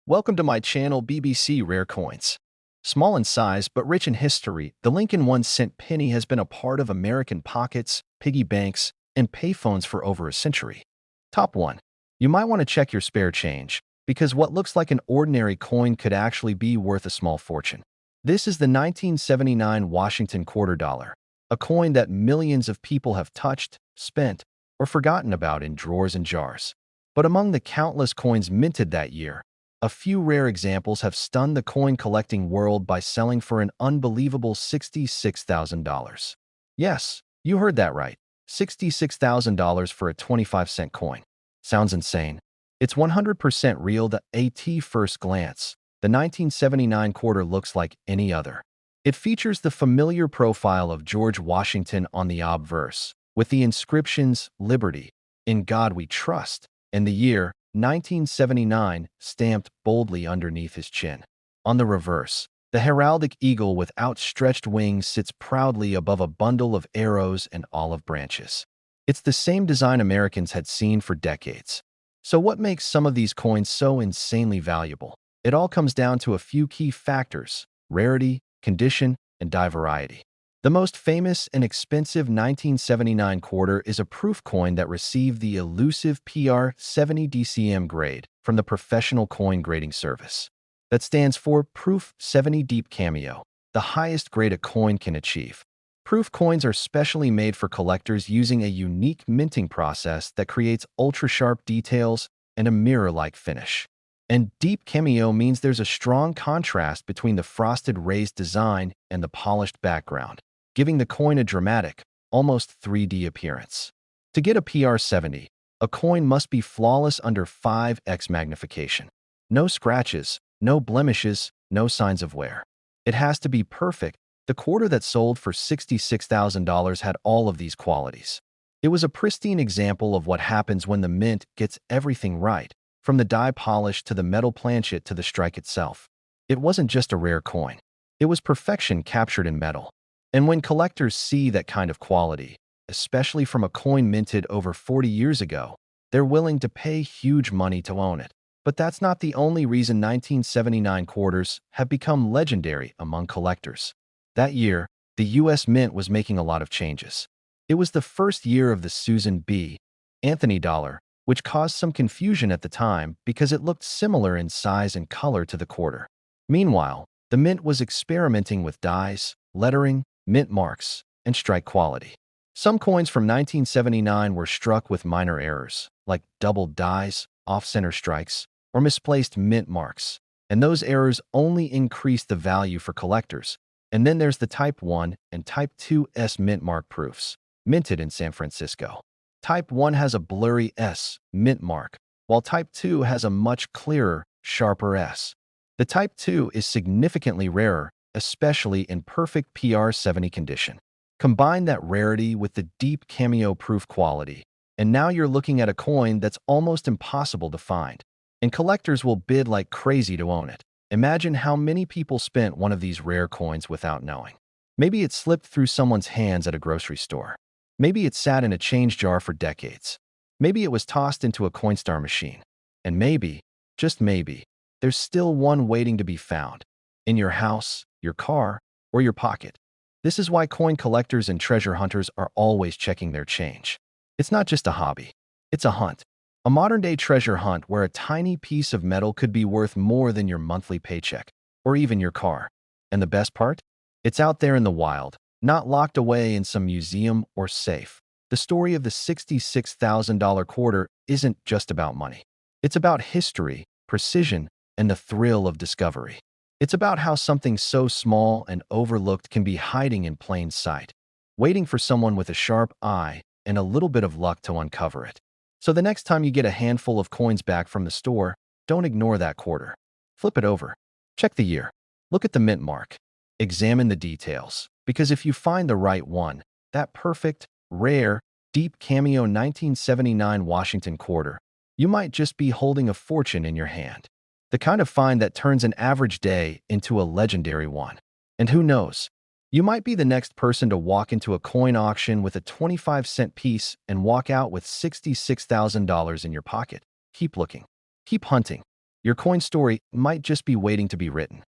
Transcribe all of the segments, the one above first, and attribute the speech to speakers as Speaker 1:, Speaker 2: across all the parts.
Speaker 1: Welcome to my channel BBC Rare Coins. Small in size but rich in history, the Lincoln 1-cent penny has been a part of American pockets, piggy banks, and payphones for over a century. Top 1. You might want to check your spare change, because what looks like an ordinary coin could actually be worth a small fortune. This is the 1979 Washington quarter dollar, a coin that millions of people have touched, spent, or forgotten about in drawers and jars. But among the countless coins minted that year, a few rare examples have stunned the coin-collecting world by selling for an unbelievable $66,000. Yes, you heard that right. $66,000 for a 25-cent coin. Sounds insane. It's 100% real at first glance. The 1979 quarter looks like any other. It features the familiar profile of George Washington on the obverse, with the inscriptions "Liberty," "In God We Trust," and the year 1979 stamped boldly underneath his chin. On the reverse, the heraldic eagle with outstretched wings sits proudly above a bundle of arrows and olive branches. It's the same design Americans had seen for decades. So what makes some of these coins so insanely valuable? It all comes down to a few key factors: rarity, condition, and die variety. The most famous and expensive 1979 quarter is a proof coin that received the elusive PR70 DCM grade from the Professional Coin Grading Service. That stands for Proof 70 Deep Cameo, the highest grade a coin can achieve. Proof coins are specially made for collectors using a unique minting process that creates ultra-sharp details and a mirror-like finish. And deep cameo means there's a strong contrast between the frosted raised design and the polished background, giving the coin a dramatic, almost 3D appearance. To get a PR70, a coin must be flawless under 5x magnification. No scratches, no blemishes, no signs of wear. It has to be perfect. The quarter that sold for $66,000 had all of these qualities. It was a pristine example of what happens when the mint gets everything right, from the die polish to the metal planchet to the strike itself. It wasn't just a rare coin. It was perfection captured in metal. And when collectors see that kind of quality, especially from a coin minted over 40 years ago, they're willing to pay huge money to own it. But that's not the only reason 1979 quarters have become legendary among collectors. That year, the U.S. Mint was making a lot of changes. It was the first year of the Susan B. Anthony dollar, which caused some confusion at the time because it looked similar in size and color to the quarter. Meanwhile, the Mint was experimenting with dies, lettering, mint marks, and strike quality. Some coins from 1979 were struck with minor errors, like doubled dies, off-center strikes, or misplaced mint marks, and those errors only increased the value for collectors. And then there's the Type 1 and Type 2S mint mark proofs, minted in San Francisco. Type 1 has a blurry S mint mark, while Type 2 has a much clearer, sharper S. The Type 2 is significantly rarer, especially in perfect PR70 condition. Combine that rarity with the deep cameo-proof quality, and now you're looking at a coin that's almost impossible to find. And collectors will bid like crazy to own it. Imagine how many people spent one of these rare coins without knowing. Maybe it slipped through someone's hands at a grocery store. Maybe it sat in a change jar for decades. Maybe it was tossed into a Coinstar machine. And maybe, just maybe, there's still one waiting to be found. In your house, your car, or your pocket. This is why coin collectors and treasure hunters are always checking their change. It's not just a hobby. It's a hunt. A modern-day treasure hunt where a tiny piece of metal could be worth more than your monthly paycheck, or even your car. And the best part? It's out there in the wild, not locked away in some museum or safe. The story of the $66,000 quarter isn't just about money. It's about history, precision, and the thrill of discovery. It's about how something so small and overlooked can be hiding in plain sight, waiting for someone with a sharp eye and a little bit of luck to uncover it. So the next time you get a handful of coins back from the store, don't ignore that quarter. Flip it over. Check the year. Look at the mint mark. Examine the details. Because if you find the right one, that perfect, rare, deep cameo 1979 Washington quarter, you might just be holding a fortune in your hand. The kind of find that turns an average day into a legendary one. And who knows, you might be the next person to walk into a coin auction with a 25-cent piece and walk out with $66,000 in your pocket. Keep looking. Keep hunting. Your coin story might just be waiting to be written.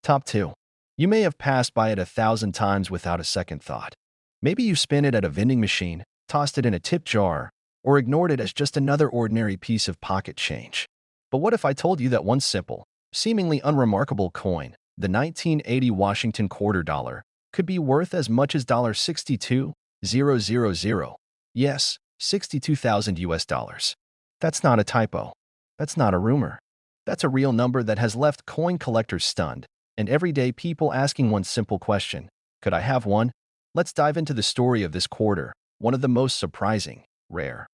Speaker 1: Top 2. You may have passed by it 1,000 times without a second thought. Maybe you spin it at a vending machine, tossed it in a tip jar, or ignored it as just another ordinary piece of pocket change. But what if I told you that one simple, seemingly unremarkable coin, the 1980 Washington quarter dollar, could be worth as much as $62,000? Yes, 62,000 US dollars. That's not a typo. That's not a rumor. That's a real number that has left coin collectors stunned, and everyday people asking one simple question: could I have one? Let's dive into the story of this quarter, one of the most surprising, rare,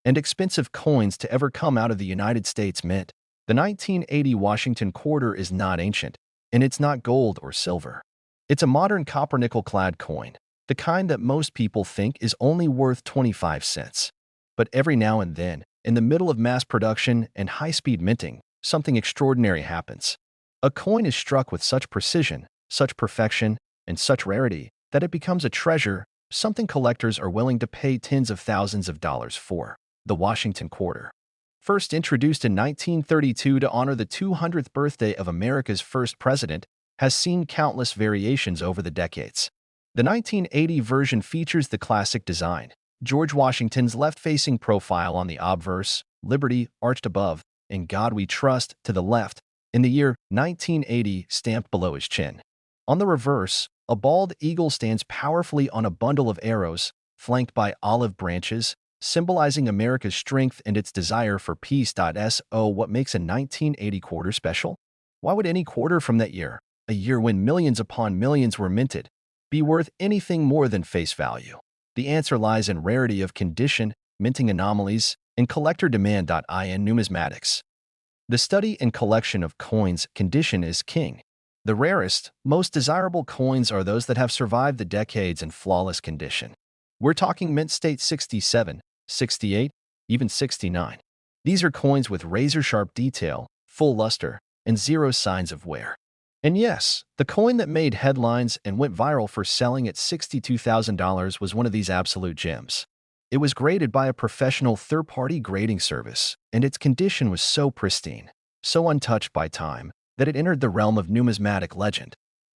Speaker 1: and expensive coins to ever come out of the United States Mint. The 1980 Washington quarter is not ancient, and it's not gold or silver. It's a modern copper-nickel-clad coin, the kind that most people think is only worth 25 cents. But every now and then, in the middle of mass production and high-speed minting, something extraordinary happens. A coin is struck with such precision, such perfection, and such rarity that it becomes a treasure, something collectors are willing to pay tens of thousands of dollars for. The Washington quarter. First introduced in 1932 to honor the 200th birthday of America's first president, has seen countless variations over the decades. The 1980 version features the classic design, George Washington's left-facing profile on the obverse, Liberty arched above, and God We Trust to the left, in the year 1980 stamped below his chin. On the reverse, a bald eagle stands powerfully on a bundle of arrows, flanked by olive branches, symbolizing America's strength and its desire for peace. So what makes a 1980 quarter special? Why would any quarter from that year, a year when millions upon millions were minted, be worth anything more than face value? The answer lies in rarity of condition, minting anomalies, and collector demand. In numismatics, the study and collection of coins, condition is king. The rarest, most desirable coins are those that have survived the decades in flawless condition. We're talking mint state 67, 68, even 69. These are coins with razor-sharp detail, full luster, and zero signs of wear. And yes, the coin that made headlines and went viral for selling at $62,000 was one of these absolute gems. It was graded by a professional third-party grading service, and its condition was so pristine, so untouched by time, that it entered the realm of numismatic legend.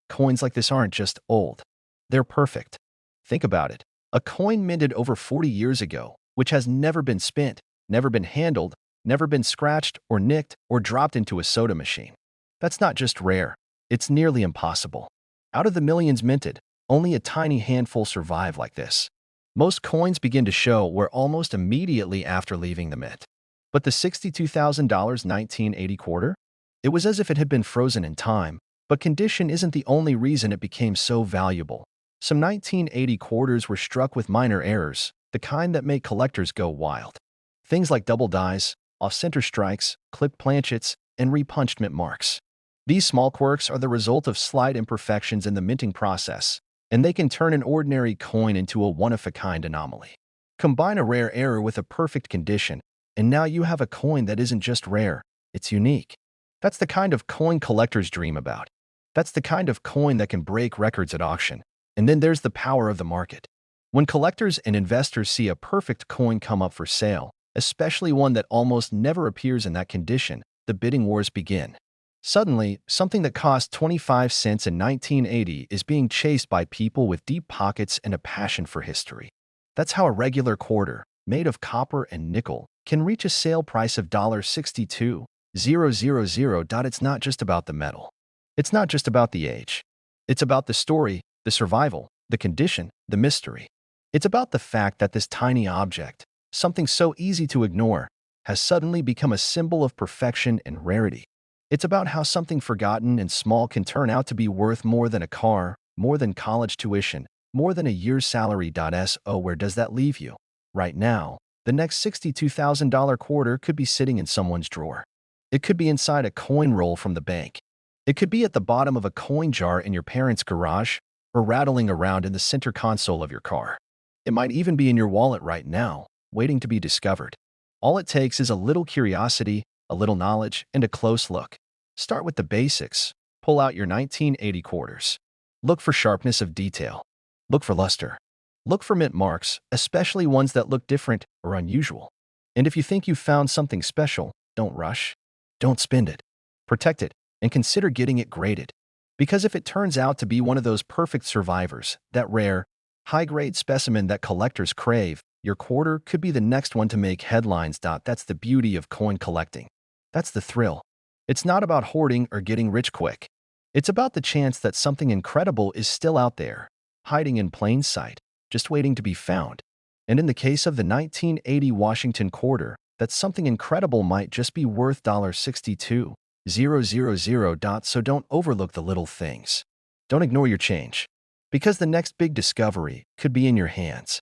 Speaker 1: Coins like this aren't just old. They're perfect. Think about it. A coin minted over 40 years ago, which has never been spent, never been handled, never been scratched or nicked or dropped into a soda machine. That's not just rare. It's nearly impossible. Out of the millions minted, only a tiny handful survive like this. Most coins begin to show wear almost immediately after leaving the mint. But the $62,000 1980 quarter? It was as if it had been frozen in time, but condition isn't the only reason it became so valuable. Some 1980 quarters were struck with minor errors, the kind that make collectors go wild. Things like double dies, off-center strikes, clipped planchets, and repunched mint marks. These small quirks are the result of slight imperfections in the minting process, and they can turn an ordinary coin into a one-of-a-kind anomaly. Combine a rare error with a perfect condition, and now you have a coin that isn't just rare, it's unique. That's the kind of coin collectors dream about. That's the kind of coin that can break records at auction. And then there's the power of the market. When collectors and investors see a perfect coin come up for sale, especially one that almost never appears in that condition, the bidding wars begin. Suddenly, something that cost 25 cents in 1980 is being chased by people with deep pockets and a passion for history. That's how a regular quarter, made of copper and nickel, can reach a sale price of $62,000. It's not just about the metal. It's not just about the age. It's about the story, the survival, the condition, the mystery. It's about the fact that this tiny object, something so easy to ignore, has suddenly become a symbol of perfection and rarity. It's about how something forgotten and small can turn out to be worth more than a car, more than college tuition, more than a year's salary. So where does that leave you? Right now, the next $62,000 quarter could be sitting in someone's drawer. It could be inside a coin roll from the bank. It could be at the bottom of a coin jar in your parents' garage, or rattling around in the center console of your car. It might even be in your wallet right now, waiting to be discovered. All it takes is a little curiosity, a little knowledge, and a close look. Start with the basics. Pull out your 1980 quarters. Look for sharpness of detail. Look for luster. Look for mint marks, especially ones that look different or unusual. And if you think you've found something special, don't rush. Don't spend it. Protect it, and consider getting it graded. Because if it turns out to be one of those perfect survivors, that rare, high-grade specimen that collectors crave, your quarter could be the next one to make headlines. That's the beauty of coin collecting. That's the thrill. It's not about hoarding or getting rich quick. It's about the chance that something incredible is still out there, hiding in plain sight, just waiting to be found. And in the case of the 1980 Washington quarter, that something incredible might just be worth $62,000. So don't overlook the little things. Don't ignore your change, because the next big discovery could be in your hands.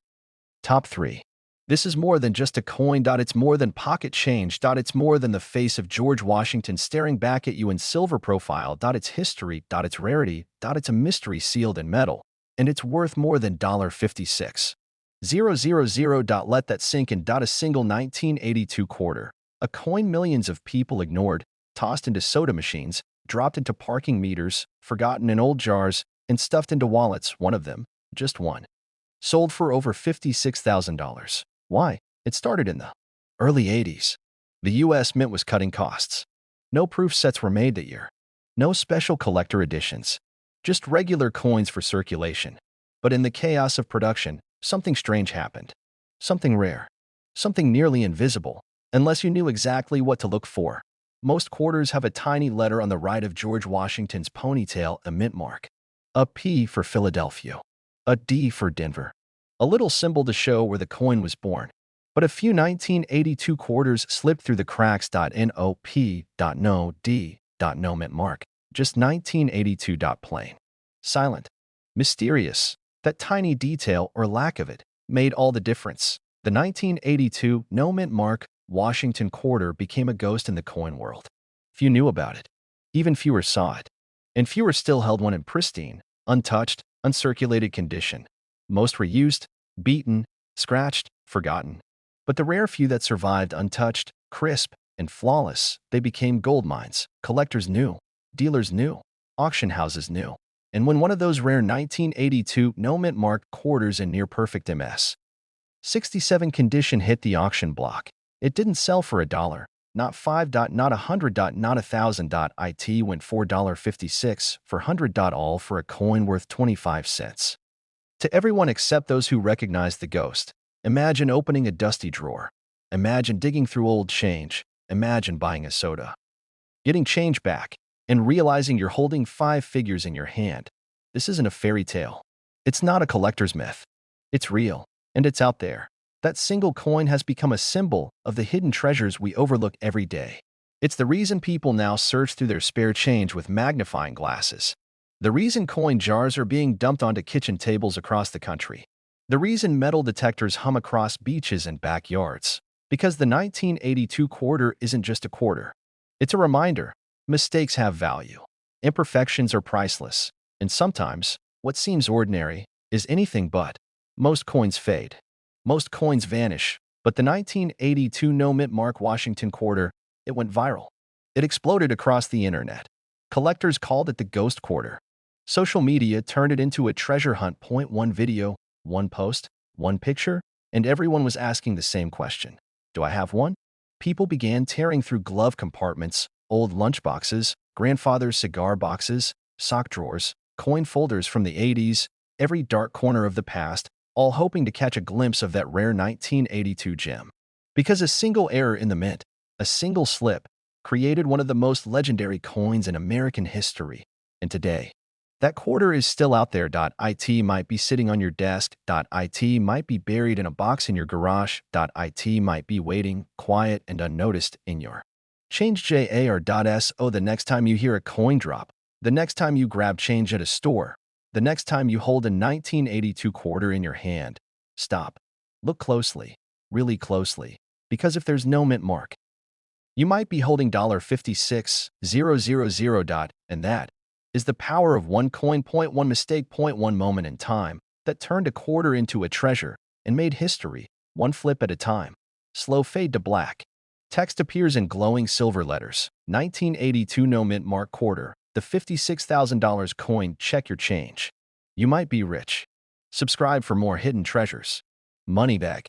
Speaker 1: Top 3. This is more than just a coin. It's more than pocket change. It's more than the face of George Washington staring back at you in silver profile. It's history. It's rarity. It's a mystery sealed in metal. And it's worth more than $56,000. Let that sink in. A single 1982 quarter. A coin millions of people ignored, tossed into soda machines, dropped into parking meters, forgotten in old jars, and stuffed into wallets. One of them, just one, sold for over $56,000. Why? It started in the early 80s. The U.S. Mint was cutting costs. No proof sets were made that year. No special collector editions. Just regular coins for circulation. But in the chaos of production, something strange happened. Something rare. Something nearly invisible, unless you knew exactly what to look for. Most quarters have a tiny letter on the right of George Washington's ponytail, a mint mark. A P for Philadelphia. A D for Denver. A little symbol to show where the coin was born. But a few 1982 quarters slipped through the cracks. No P, no D, no mint mark. Just 1982. Plain. Silent. Mysterious. That tiny detail, or lack of it, made all the difference. The 1982 no mint mark Washington quarter became a ghost in the coin world. Few knew about it. Even fewer saw it. And fewer still held one in pristine, untouched, uncirculated condition. Most were used, beaten, scratched, forgotten. But the rare few that survived untouched, crisp, and flawless, they became gold mines. Collectors knew. Dealers knew. Auction houses knew. And when one of those rare 1982 no mint mark quarters in near-perfect MS. 67 condition hit the auction block, it didn't sell for $1, not $5, not $100, not $1,000. It went $4.56 for $100, all for a coin worth 25 cents. To everyone except those who recognized the ghost, imagine opening a dusty drawer. Imagine digging through old change. Imagine buying a soda, getting change back, and realizing you're holding 5 figures in your hand. This isn't a fairy tale. It's not a collector's myth. It's real, and it's out there. That single coin has become a symbol of the hidden treasures we overlook every day. It's the reason people now search through their spare change with magnifying glasses. The reason coin jars are being dumped onto kitchen tables across the country. The reason metal detectors hum across beaches and backyards. Because the 1982 quarter isn't just a quarter. It's a reminder. Mistakes have value. Imperfections are priceless. And sometimes, what seems ordinary is anything but. Most coins fade. Most coins vanish. But the 1982 no mint mark Washington quarter, it went viral. It exploded across the internet. Collectors called it the ghost quarter. Social media turned it into a treasure hunt. One video, one post, one picture, and everyone was asking the same question. Do I have one? People began tearing through glove compartments, old lunchboxes, grandfather's cigar boxes, sock drawers, coin folders from the 80s, every dark corner of the past, all hoping to catch a glimpse of that rare 1982 gem. Because a single error in the mint, a single slip, created one of the most legendary coins in American history. And today, that quarter is still out there. It might be sitting on your desk. It might be buried in a box in your garage. It might be waiting, quiet and unnoticed, in your change jar. The next time you hear a coin drop, the next time you grab change at a store, the next time you hold a 1982 quarter in your hand, stop. Look closely, really closely, because if there's no mint mark, you might be holding $56,000. And that is the power of one coin. One mistake. One moment in time that turned a quarter into a treasure and made history, one flip at a time. Slow fade to black. Text appears in glowing silver letters. 1982 no mint mark quarter. The $56,000 coin. Check your change. You might be rich. Subscribe for more hidden treasures. Moneybag.